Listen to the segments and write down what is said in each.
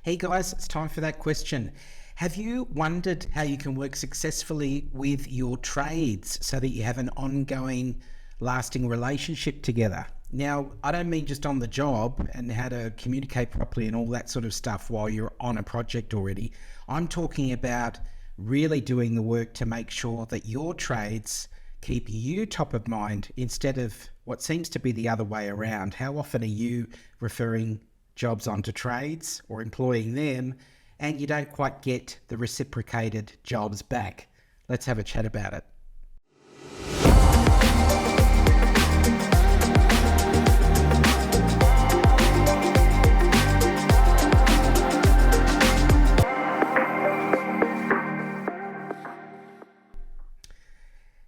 Hey guys, it's time for that question. Have you wondered how you can work successfully with your trades so that you have an ongoing, lasting relationship together? Now, I don't mean just on the job and how to communicate properly and all that sort of stuff while you're on a project already. I'm talking about really doing the work to make sure that your trades keep you top of mind instead of what seems to be the other way around. How often are you referring jobs onto trades or employing them and you don't quite get the reciprocated jobs back? Let's have a chat about it.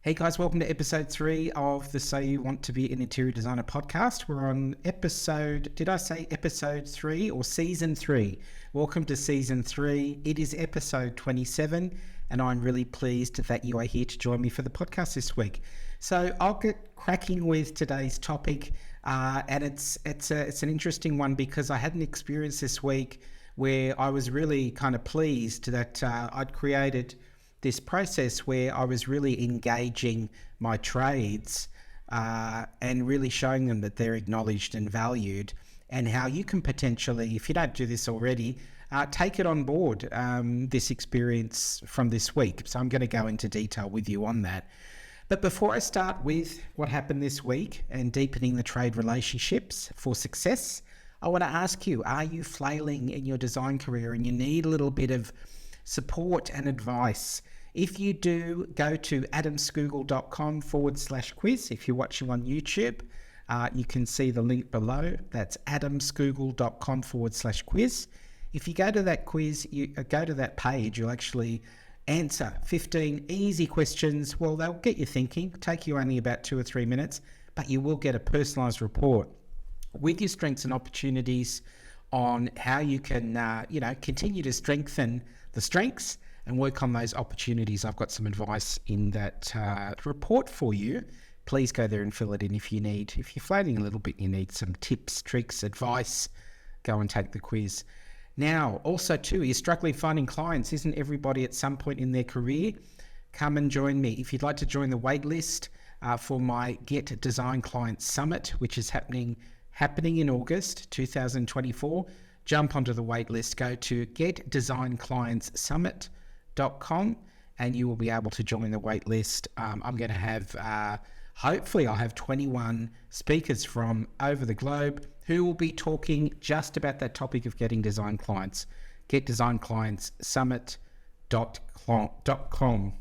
Hey guys, welcome to episode 3 of the So You Want to Be an Interior Designer podcast. We're on episode 3 or season 3? Welcome to season 3. It is episode 27 and I'm really pleased that you are here to join me for the podcast this week. So I'll get cracking with today's topic and it's an interesting one because I had an experience this week where I was really kind of pleased that I'd created this process where I was really engaging my trades and really showing them that they're acknowledged and valued, and how you can potentially, if you don't do this already, take it on board, this experience from this week. So I'm going to go into detail with you on that. But before I start with what happened this week and deepening the trade relationships for success, I want to ask you, are you flailing in your design career and you need a little bit of support and advice? If you do, go to adamscougall.com/quiz. If you're watching on YouTube, you can see the link below. That's adamscougall.com/quiz. If you go to that quiz, you go to that page, you'll actually answer 15 easy questions. Well, they'll get you thinking, take you only about 2 or 3 minutes, but you will get a personalized report with your strengths and opportunities on how you can, continue to strengthen the strengths and work on those opportunities. I've got some advice in that report for you. Please go there and fill it in if you need. If you're flailing a little bit, you need some tips, tricks, advice, go and take the quiz. Now, also too, you're struggling finding clients. Isn't everybody at some point in their career? Come and join me. If you'd like to join the wait list for my Get Design Clients Summit, which is happening in August 2024, jump onto the wait list. Go to getdesignclientssummit.com and you will be able to join the wait list. I'm going to have, hopefully I'll have 21 speakers from over the globe who will be talking just about that topic of getting design clients. getdesignclientssummit.com.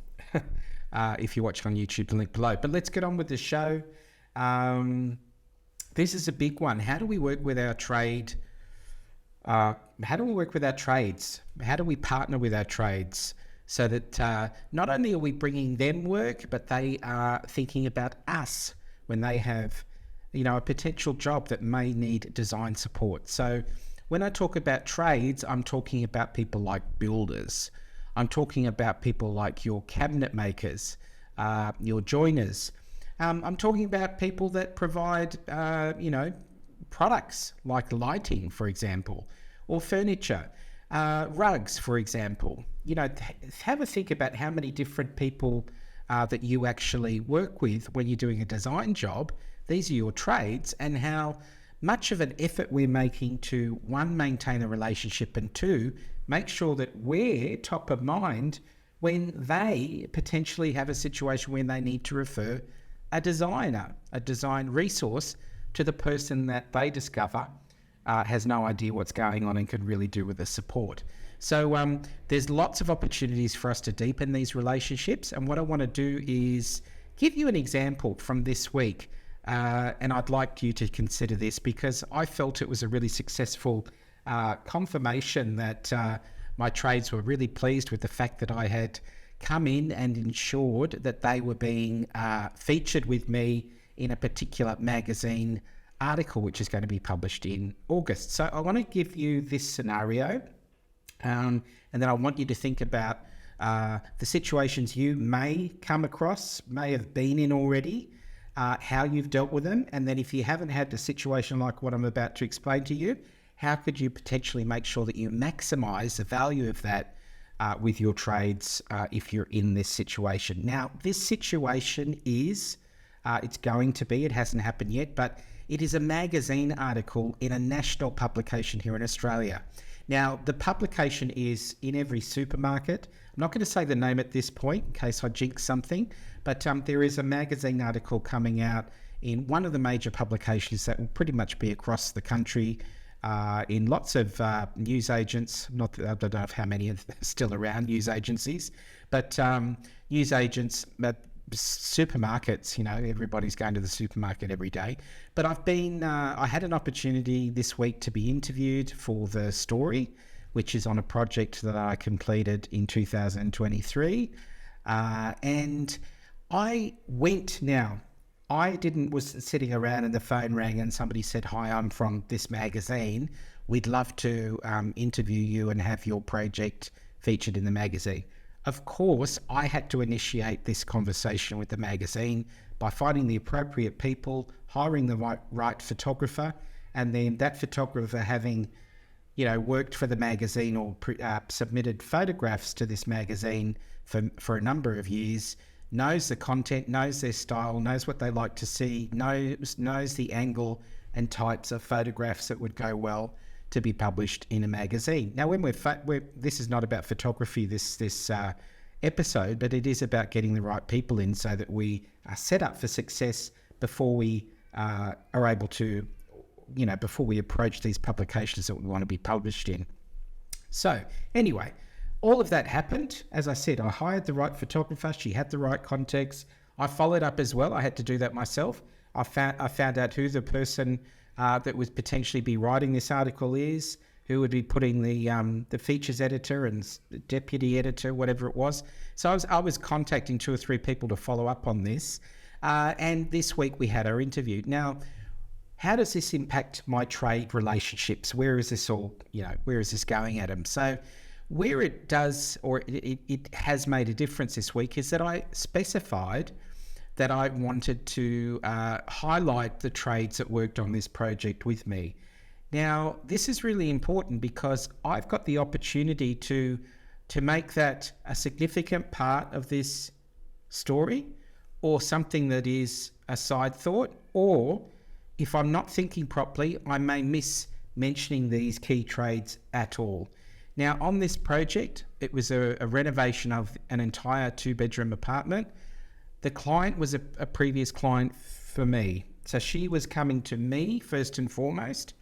If you're watching on YouTube, the link below. But let's get on with the show. This is a big one. How do we work with our trade? How do we work with our trades? How do we partner with our trades so that not only are we bringing them work, but they are thinking about us when they have, a potential job that may need design support. So when I talk about trades, I'm talking about people like builders. I'm talking about people like your cabinet makers, your joiners. I'm talking about people that provide, products like lighting, for example, or furniture, rugs, for example. Have a think about how many different people that you actually work with when you're doing a design job. These are your trades, and how much of an effort we're making to, 1, maintain a relationship, and 2, make sure that we're top of mind when they potentially have a situation where they need to refer a designer, a design resource to the person that they discover has no idea what's going on and could really do with the support. So there's lots of opportunities for us to deepen these relationships. And what I want to do is give you an example from this week. And I'd like you to consider this because I felt it was a really successful confirmation that my trades were really pleased with the fact that I had come in and ensured that they were being featured with me in a particular magazine article, which is going to be published in August. So I want to give you this scenario, and then I want you to think about the situations you may come across, may have been in already, how you've dealt with them, and then if you haven't had a situation like what I'm about to explain to you, how could you potentially make sure that you maximize the value of that with your trades if you're in this situation. Now, this situation is, it's going to be, it hasn't happened yet, but it is a magazine article in a national publication here in Australia. Now, the publication is in every supermarket. I'm not going to say the name at this point in case I jinx something, but there is a magazine article coming out in one of the major publications that will pretty much be across the country, in lots of news agents. I don't know how many are still around, news agencies, but news agents, supermarkets, everybody's going to the supermarket every day. But I had an opportunity this week to be interviewed for the story, which is on a project that I completed in 2023. And I was sitting around and the phone rang and somebody said, "Hi, I'm from this magazine. We'd love to interview you and have your project featured in the magazine." Of course, I had to initiate this conversation with the magazine by finding the appropriate people, hiring the right photographer, and then that photographer having, worked for the magazine or submitted photographs to this magazine for a number of years, knows the content, knows their style, knows what they like to see, knows the angle and types of photographs that would go well to be published in a magazine. Now, when this is not about photography, this episode, but it is about getting the right people in so that we are set up for success before we are able to, before we approach these publications that we want to be published in. So anyway, all of that happened. As I said, I hired the right photographer. She had the right context. I followed up as well. I had to do that myself. I found out who the person that would potentially be writing this article is, who would be putting the features editor and deputy editor, whatever it was. So I was contacting 2 or 3 people to follow up on this. And this week we had our interview. Now, how does this impact my trade relationships? Where is this going, Adam? So where it does, or it has made a difference this week, is that I specified that I wanted to highlight the trades that worked on this project with me. Now, this is really important because I've got the opportunity to make that a significant part of this story, or something that is a side thought, or if I'm not thinking properly, I may miss mentioning these key trades at all. Now, on this project, it was a renovation of an entire 2-bedroom apartment. The client was a previous client for me. So she was coming to me first and foremost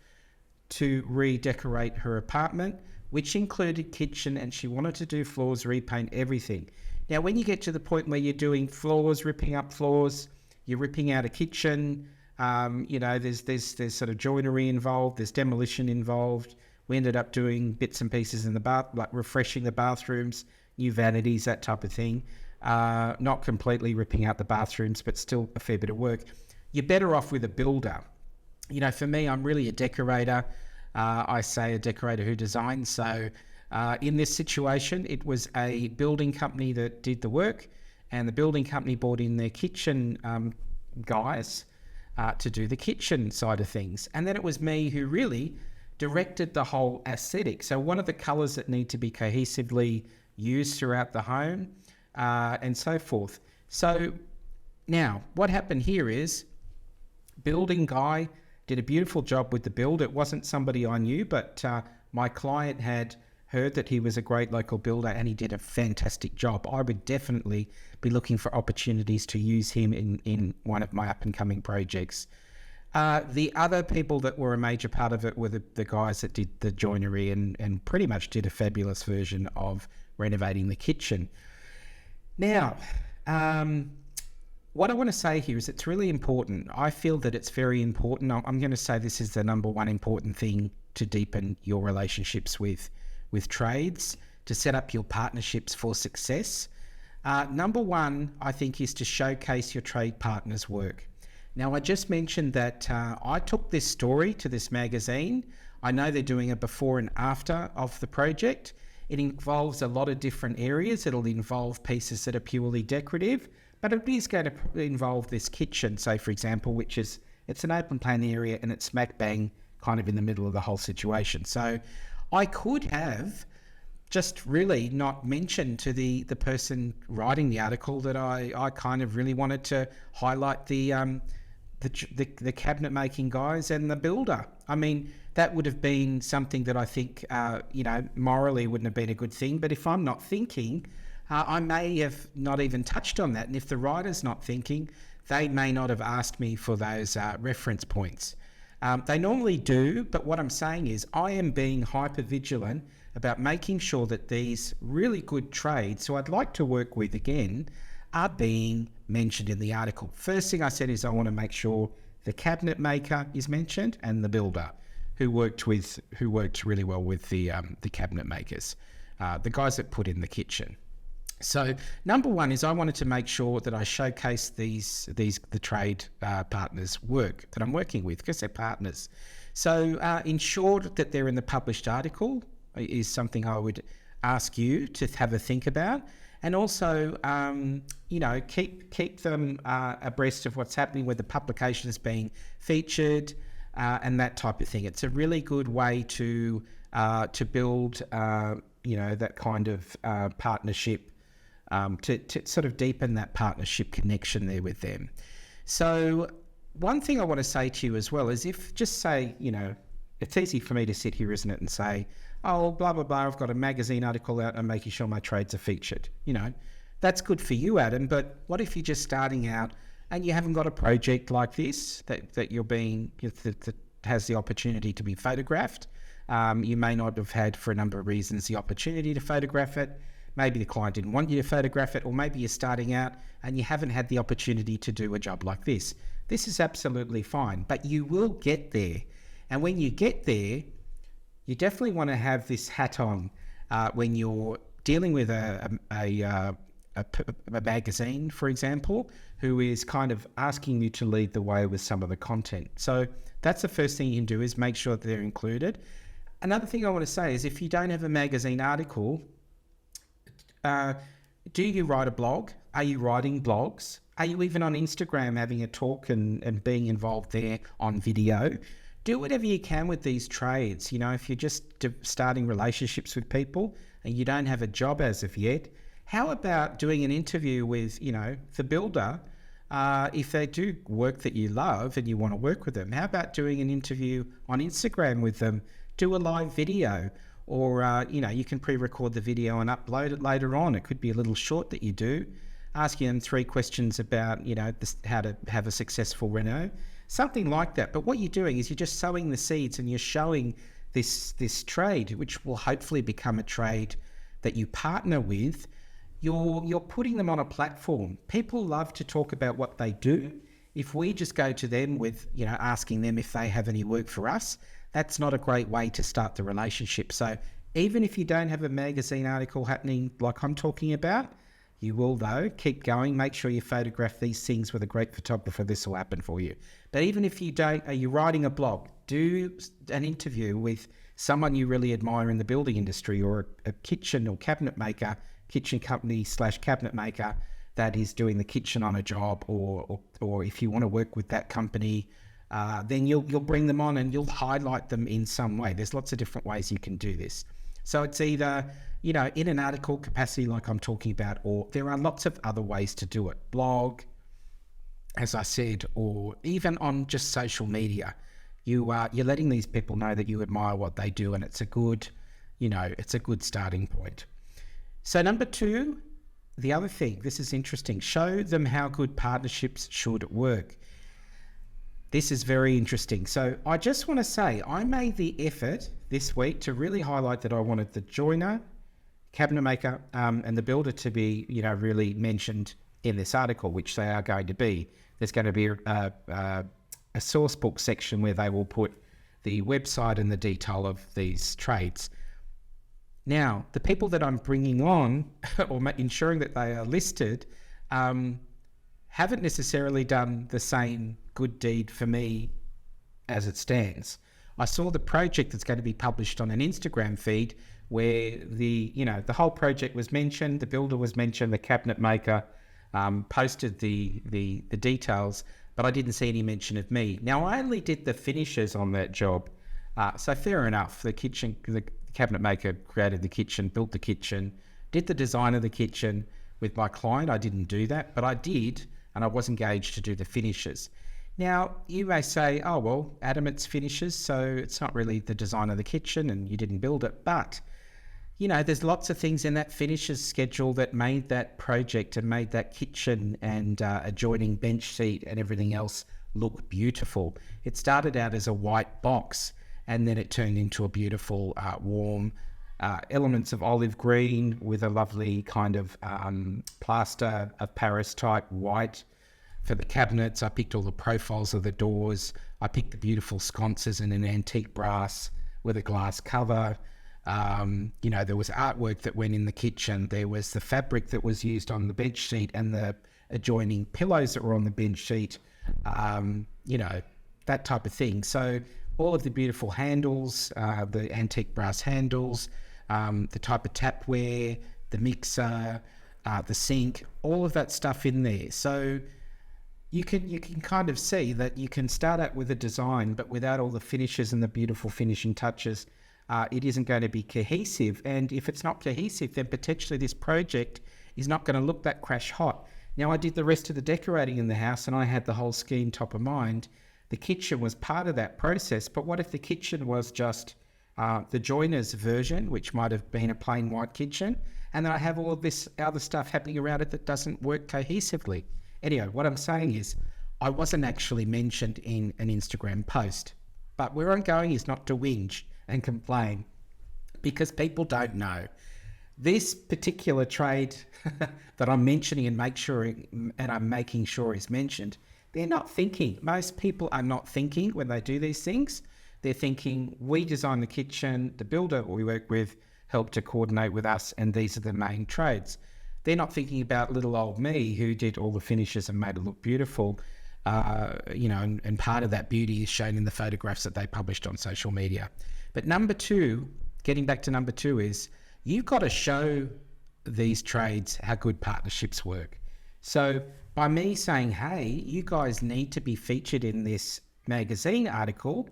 to redecorate her apartment, which included kitchen, and she wanted to do floors, repaint everything. Now, when you get to the point where you're doing floors, ripping up floors, you're ripping out a kitchen, there's sort of joinery involved, there's demolition involved. We ended up doing bits and pieces in the bath, like refreshing the bathrooms, new vanities, that type of thing. Not completely ripping out the bathrooms, but still a fair bit of work. You're better off with a builder. For me, I'm really a decorator. I say a decorator who designs. So in this situation, it was a building company that did the work, and the building company brought in their kitchen guys to do the kitchen side of things. And then it was me who really directed the whole aesthetic. So what are the colours that need to be cohesively used throughout the home, and so forth. So now what happened here is building guy did a beautiful job with the build. It wasn't somebody I knew, but my client had heard that he was a great local builder and he did a fantastic job. I would definitely be looking for opportunities to use him in one of my up and coming projects. The other people that were a major part of it were the guys that did the joinery and pretty much did a fabulous version of renovating the kitchen. Now, what I want to say here is it's really important. I feel that it's very important. I'm going to say this is the number one important thing to deepen your relationships with trades, to set up your partnerships for success. Number one, I think, is to showcase your trade partners' work. Now, I just mentioned that I took this story to this magazine. I know they're doing a before and after of the project. It involves a lot of different areas. It'll involve pieces that are purely decorative, but it is going to involve this kitchen, say, for example, it's an open plan area and it's smack bang kind of in the middle of the whole situation. So I could have just really not mentioned to the person writing the article that I kind of really wanted to highlight the cabinet making guys and the builder. I mean, that would have been something that I think, morally wouldn't have been a good thing. But if I'm not thinking, I may have not even touched on that. And if the writer's not thinking, they may not have asked me for those reference points. They normally do, but what I'm saying is I am being hyper vigilant about making sure that these really good trades, who I'd like to work with again, are being mentioned in the article. First thing I said is I want to make sure the cabinet maker is mentioned and the builder who worked really well with the cabinet makers, the guys that put in the kitchen. So number one is I wanted to make sure that I showcase the trade partners' work that I'm working with, because they're partners. So ensure that they're in the published article is something I would ask you to have a think about. And also, keep them abreast of what's happening with the publication is being featured and that type of thing. It's a really good way to build, that kind of partnership, to sort of deepen that partnership connection there with them. So one thing I want to say to you as well is it's easy for me to sit here, isn't it, and say, oh, blah, blah, blah, I've got a magazine article out and making sure my trades are featured. That's good for you, Adam, but what if you're just starting out and you haven't got a project like this that has the opportunity to be photographed? You may not have had, for a number of reasons, the opportunity to photograph it. Maybe the client didn't want you to photograph it, or maybe you're starting out and you haven't had the opportunity to do a job like this. This is absolutely fine, but you will get there. And when you get there, you definitely want to have this hat on when you're dealing with a magazine, for example, who is kind of asking you to lead the way with some of the content. So that's the first thing you can do, is make sure that they're included. Another thing I want to say is, if you don't have a magazine article, do you write a blog? Are you writing blogs? Are you even on Instagram having a talk and being involved there on video? Do whatever you can with these trades. If you're just starting relationships with people and you don't have a job as of yet, how about doing an interview with, the builder? If they do work that you love and you want to work with them, how about doing an interview on Instagram with them? Do a live video, or, you can pre-record the video and upload it later on. It could be a little short that you do, asking them 3 questions about, how to have a successful reno. Something like that. But what you're doing is you're just sowing the seeds, and you're showing this trade, which will hopefully become a trade that you partner with. You're putting them on a platform. People love to talk about what they do. If we just go to them with, asking them if they have any work for us, that's not a great way to start the relationship. So even if you don't have a magazine article happening like I'm talking about, you will, though, keep going. Make sure you photograph these things with a great photographer. This will happen for you. But even if you don't, are you writing a blog? Do an interview with someone you really admire in the building industry, or a kitchen or cabinet maker, kitchen company / cabinet maker that is doing the kitchen on a job, or if you want to work with that company, then you'll bring them on and you'll highlight them in some way. There's lots of different ways you can do this. So it's either, in an article capacity like I'm talking about, or there are lots of other ways to do it. Blog, as I said, or even on just social media. You're letting these people know that you admire what they do, and it's a good starting point. So number 2, the other thing, this is interesting, show them how good partnerships should work. This is very interesting. So I just want to say, I made the effort this week to really highlight that I wanted the joiner, cabinet maker, and the builder to be, really mentioned in this article, which they are going to be. There's going to be a source book section where they will put the website and the detail of these trades. Now, the people that I'm bringing on, or ensuring that they are listed, haven't necessarily done the same good deed for me as it stands. I saw the project that's going to be published on an Instagram feed where the whole project was mentioned, the builder was mentioned, the cabinet maker posted the details, but I didn't see any mention of me. Now, I only did the finishes on that job. So fair enough. The cabinet maker created the kitchen, built the kitchen, did the design of the kitchen. With my client, I didn't do that, but I did, and I was engaged to do the finishes. Now, you may say, oh, well, Adam, it's finishes, so it's not really the design of the kitchen and you didn't build it. But, you know, there's lots of things in that finishes schedule that made that project and made that kitchen and adjoining bench seat and everything else look beautiful. It started out as a white box, and then it turned into a beautiful, warm, elements of olive green with a lovely kind of plaster of Paris type white. For the cabinets, I picked all the profiles of the doors. I picked the beautiful sconces in an antique brass with a glass cover. You know, there was artwork that went in the kitchen. There was the fabric that was used on the bench seat and the adjoining pillows that were on the bench sheet. You know, that type of thing. So all of the beautiful handles, the antique brass handles, the type of tapware, the mixer, the sink, all of that stuff in there. So you can kind of see that you can start out with a design, but without all the finishes and the beautiful finishing touches, it isn't going to be cohesive. And if it's not cohesive, then potentially this project is not going to look that crash hot. Now, I did the rest of the decorating in the house and I had the whole scheme top of mind. The kitchen was part of that process, but what if the kitchen was just the joiner's version, which might have been a plain white kitchen, and then I have all of this other stuff happening around it that doesn't work cohesively? Anyway, what I'm saying is I wasn't actually mentioned in an Instagram post, but where I'm going is not to whinge and complain, because people don't know. This particular trade that I'm mentioning and I'm making sure is mentioned, they're not thinking. Most people are not thinking when they do these things. They're thinking, we design the kitchen, the builder we work with helped to coordinate with us, and these are the main trades. They're not thinking about little old me who did all the finishes and made it look beautiful. You know, and part of that beauty is shown in the photographs that they published on social media. But number two, getting back to number two, is you've got to show these trades how good partnerships work. So by me saying, hey, you guys need to be featured in this magazine article,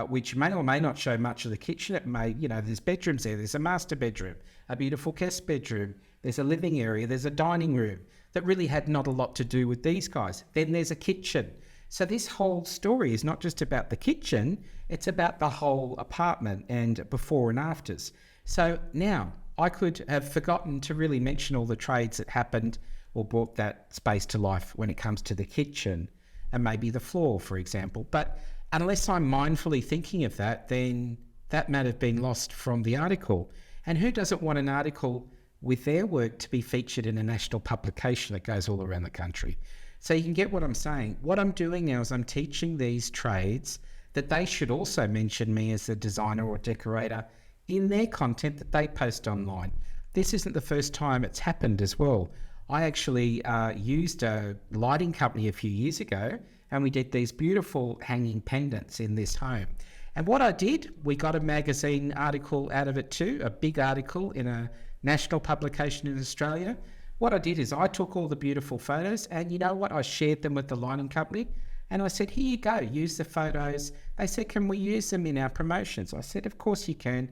which may or may not show much of the kitchen. It may, you know, there's bedrooms there. There's a master bedroom, a beautiful guest bedroom. There's a living area. There's a dining room that really had not a lot to do with these guys. Then there's a kitchen. So this whole story is not just about the kitchen. It's about the whole apartment and before and afters. So now I could have forgotten to really mention all the trades that happened or brought that space to life when it comes to the kitchen and maybe the floor, for example. But unless I'm mindfully thinking of that, then that might have been lost from the article. And who doesn't want an article with their work to be featured in a national publication that goes all around the country? So you can get what I'm saying. What I'm doing now is I'm teaching these trades that they should also mention me as a designer or decorator in their content that they post online. This isn't the first time it's happened as well. I actually used a lighting company a few years ago, and we did these beautiful hanging pendants in this home. And what I did, we got a magazine article out of it too, a big article in a national publication in Australia. What I did is I took all the beautiful photos, and you know what? I shared them with the lighting company, and I said, here you go, use the photos. They said, can we use them in our promotions? I said, of course you can.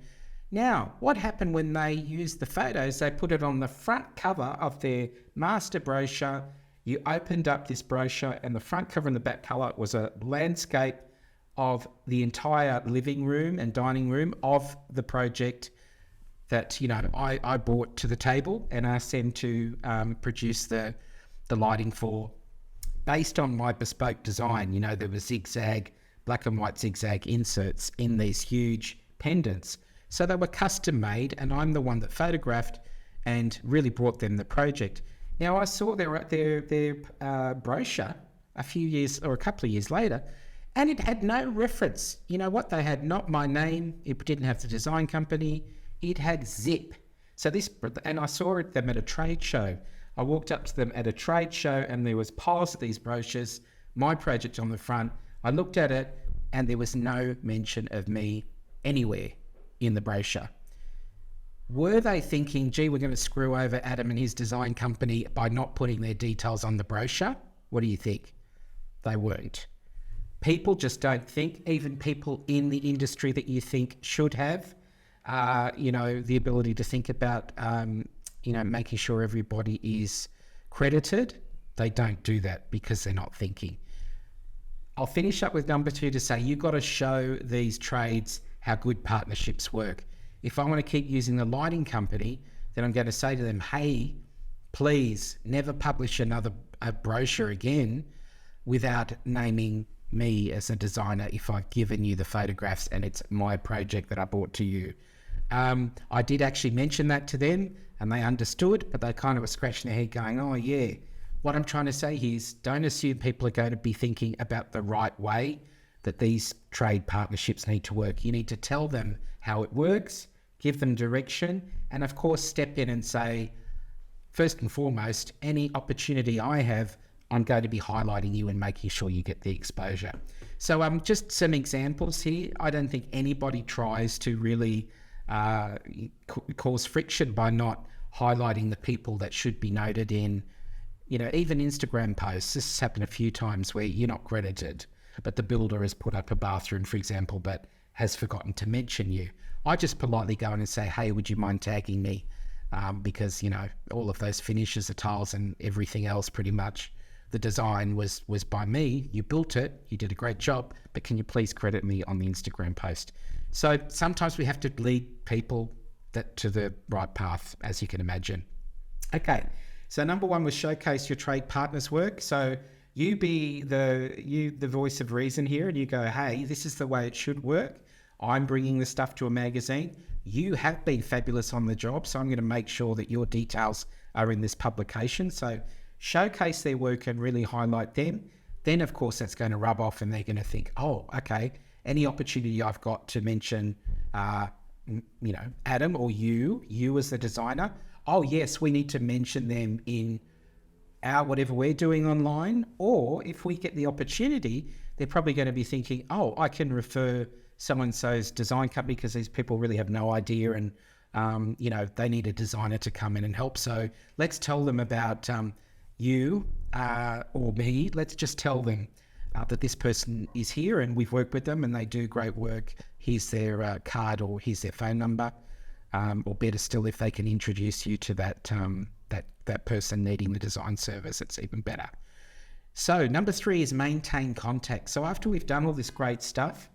Now, what happened when they used the photos? They put it on the front cover of their master brochure. You opened up this brochure, and the front cover and the back cover was a landscape of the entire living room and dining room of the project that, you know, I brought to the table and asked them to produce the lighting for, based on my bespoke design. You know, there were zigzag, black and white zigzag inserts in these huge pendants. So they were custom made, and I'm the one that photographed and really brought them the project. Now, I saw their brochure a few years or a couple of years later, and it had no reference. You know what? They had not my name. It didn't have the design company. It had zip. So this, and I saw them at a trade show. I walked up to them at a trade show, and there was piles of these brochures, my project on the front. I looked at it, and there was no mention of me anywhere in the brochure. Were they thinking, gee, we're going to screw over Adam and his design company by not putting their details on the brochure? What do you think? They weren't. People just don't think, even people in the industry that you think should have, the ability to think about, making sure everybody is credited. They don't do that because they're not thinking. I'll finish up with number 2 to say, you've got to show these trades how good partnerships work. If I want to keep using the lighting company, then I'm going to say to them, hey, please never publish a brochure again without naming me as a designer if I've given you the photographs and it's my project that I brought to you. I did actually mention that to them and they understood, but they kind of were scratching their head going, oh yeah. What I'm trying to say here is don't assume people are going to be thinking about the right way that these trade partnerships need to work. You need to tell them how it works, give them direction, and of course step in and say, first and foremost, any opportunity I have, I'm going to be highlighting you and making sure you get the exposure. So just some examples here. I don't think anybody tries to really cause friction by not highlighting the people that should be noted in, even Instagram posts. This has happened a few times where you're not credited, but the builder has put up a bathroom, for example, but has forgotten to mention you. I just politely go in and say, hey, would you mind tagging me? Because, all of those finishes, the tiles and everything else, pretty much, the design was by me. You built it. You did a great job, but can you please credit me on the Instagram post? So sometimes we have to lead people to the right path, as you can imagine. Okay. So number 1 was showcase your trade partners' work. So you be the voice of reason here, and you go, hey, this is the way it should work. I'm bringing the stuff to a magazine. You have been fabulous on the job, so I'm going to make sure that your details are in this publication. So showcase their work and really highlight them. Then, of course, that's going to rub off and they're going to think, oh, okay, any opportunity I've got to mention, Adam or you as the designer, oh, yes, we need to mention them in our whatever we're doing online. Or if we get the opportunity, they're probably going to be thinking, oh, I can refer so-and-so's design company because these people really have no idea and, they need a designer to come in and help. So let's tell them about you or me. Let's just tell them that this person is here and we've worked with them and they do great work. Here's their card or here's their phone number. Or better still, if they can introduce you to that person needing the design service, it's even better. So number 3 is maintain contact. So after we've done all this great stuff,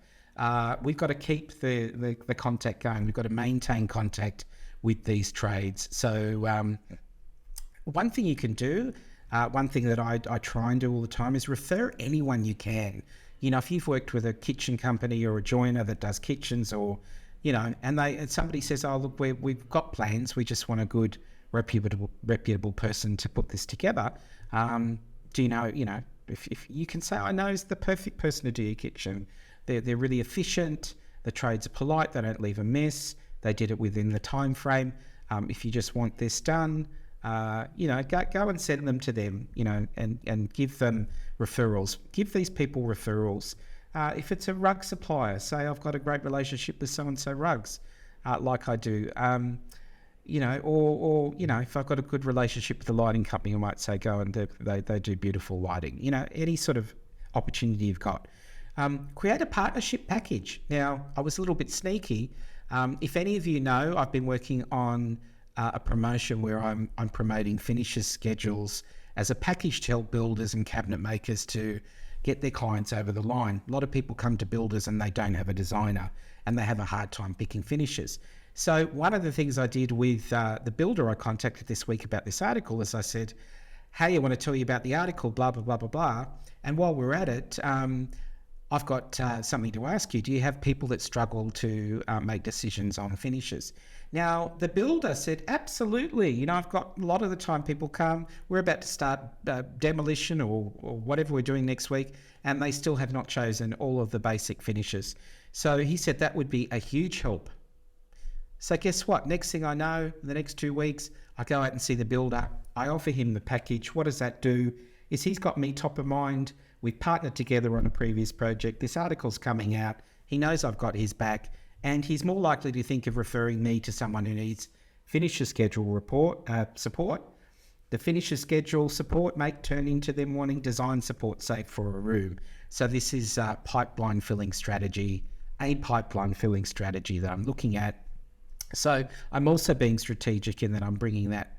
we've got to keep the contact going. We've got to maintain contact with these trades. So one thing you can do, one thing that I try and do all the time is refer anyone you can. If you've worked with a kitchen company or a joiner that does kitchens or and somebody says, oh, look, we've got plans. We just want a good, reputable person to put this together. Do you know, if you can say, I know is the perfect person to do your kitchen. They're really efficient. The trades are polite. They don't leave a mess. They did it within the time frame. If you just want this done, go and send them to them, and give them referrals. Give these people referrals. If it's a rug supplier, say I've got a great relationship with so-and-so rugs, like I do, if I've got a good relationship with the lighting company, I might say, go and they do beautiful lighting, any sort of opportunity you've got. Create a partnership package. Now, I was a little bit sneaky. If any of you know, I've been working on a promotion where I'm promoting finishes schedules as a package to help builders and cabinet makers to get their clients over the line. A lot of people come to builders and they don't have a designer and they have a hard time picking finishes. So one of the things I did with the builder I contacted this week about this article is I said, hey, I want to tell you about the article, blah, blah, blah, blah, blah. And while we're at it, I've got something to ask you. Do you have people that struggle to make decisions on finishes? Now, the builder said, absolutely. I've got a lot of the time people come, we're about to start demolition or whatever we're doing next week, and they still have not chosen all of the basic finishes. So he said that would be a huge help. So guess what? Next thing I know, in the next 2 weeks, I go out and see the builder. I offer him the package. What does that do? Is he's got me top of mind. We've partnered together on a previous project. This article's coming out. He knows I've got his back. And he's more likely to think of referring me to someone who needs finisher schedule support The finisher schedule support may turn into them wanting design support, say, for a room. So this is a pipeline filling strategy that I'm looking at. So I'm also being strategic in that I'm bringing that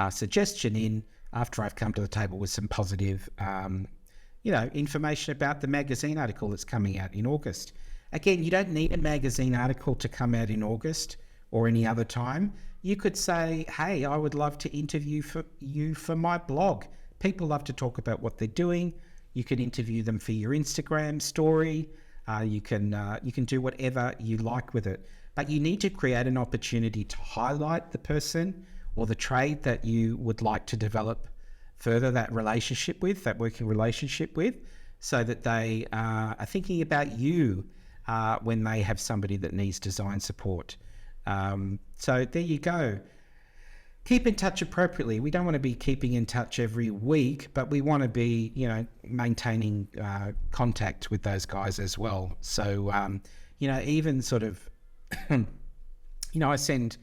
suggestion in after I've come to the table with some positive, information about the magazine article that's coming out in August. Again, you don't need a magazine article to come out in August or any other time. You could say, hey, I would love to interview you for my blog. People love to talk about what they're doing. You can interview them for your Instagram story. You can do whatever you like with it. But you need to create an opportunity to highlight the person or the trade that you would like to develop further that working relationship with, so that they are thinking about you when they have somebody that needs design support. So there you go. Keep in touch appropriately. We don't want to be keeping in touch every week, but we want to be, maintaining contact with those guys as well. So, even sort of, I send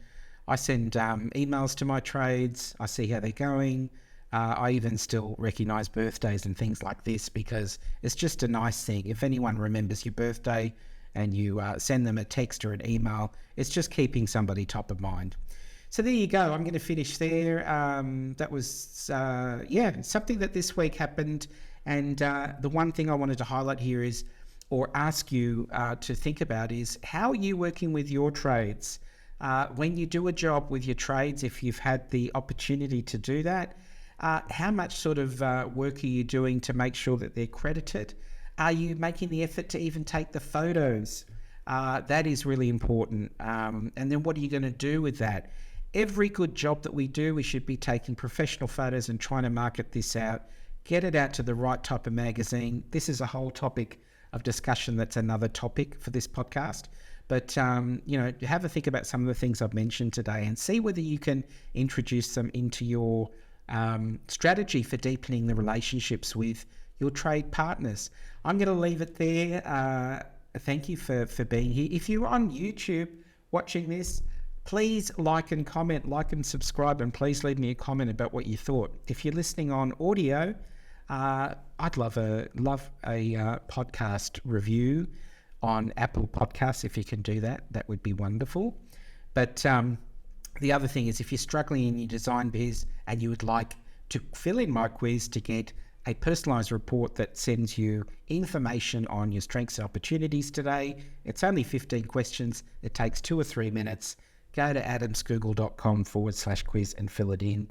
emails to my trades. I see how they're going. I even still recognize birthdays and things like this, because it's just a nice thing. If anyone remembers your birthday and you send them a text or an email, it's just keeping somebody top of mind. So there you go. I'm going to finish there. That was, something that this week happened. And the one thing I wanted to highlight here is, or ask you to think about, is how are you working with your trades? When you do a job with your trades, if you've had the opportunity to do that, how much sort of work are you doing to make sure that they're credited? Are you making the effort to even take the photos? That is really important. And then what are you going to do with that? Every good job that we do, we should be taking professional photos and trying to market this out, get it out to the right type of magazine. This is a whole topic of discussion. That's another topic for this podcast. But, have a think about some of the things I've mentioned today and see whether you can introduce them into your strategy for deepening the relationships with your trade partners. I'm going to leave it there. Thank you for being here. If you're on YouTube watching this, please like and comment, like and subscribe, and please leave me a comment about what you thought. If you're listening on audio, I'd love a podcast review on Apple Podcasts. If you can do that, that would be wonderful. But the other thing is, if you're struggling in your design biz and you would like to fill in my quiz to get a personalized report that sends you information on your strengths and opportunities today, it's only 15 questions. It takes 2 or 3 minutes. Go to adamscougall.com/quiz and fill it in.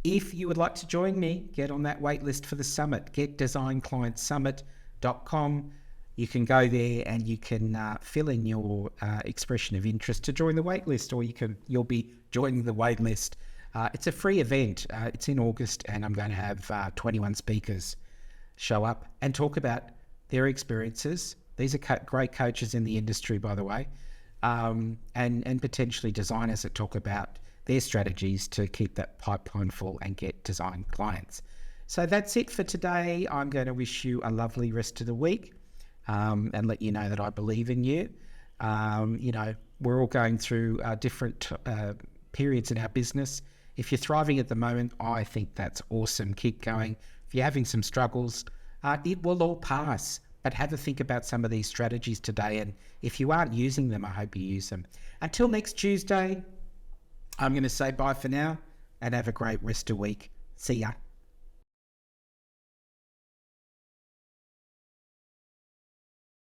If you would like to join me, get on that wait list for the summit, getdesignclientsummit.com. You can go there and you can fill in your expression of interest to join the wait list, or you'll be joining the wait list. It's a free event. It's in August, and I'm going to have 21 speakers show up and talk about their experiences. These are great coaches in the industry, by the way, and potentially designers that talk about their strategies to keep that pipeline full and get design clients. So that's it for today. I'm going to wish you a lovely rest of the week, and let you know that I believe in you. We're all going through different periods in our business. If you're thriving at the moment, I think that's awesome. Keep going. If you're having some struggles, it will all pass. But have a think about some of these strategies today. And if you aren't using them, I hope you use them. Until next Tuesday, I'm going to say bye for now and have a great rest of the week. See ya.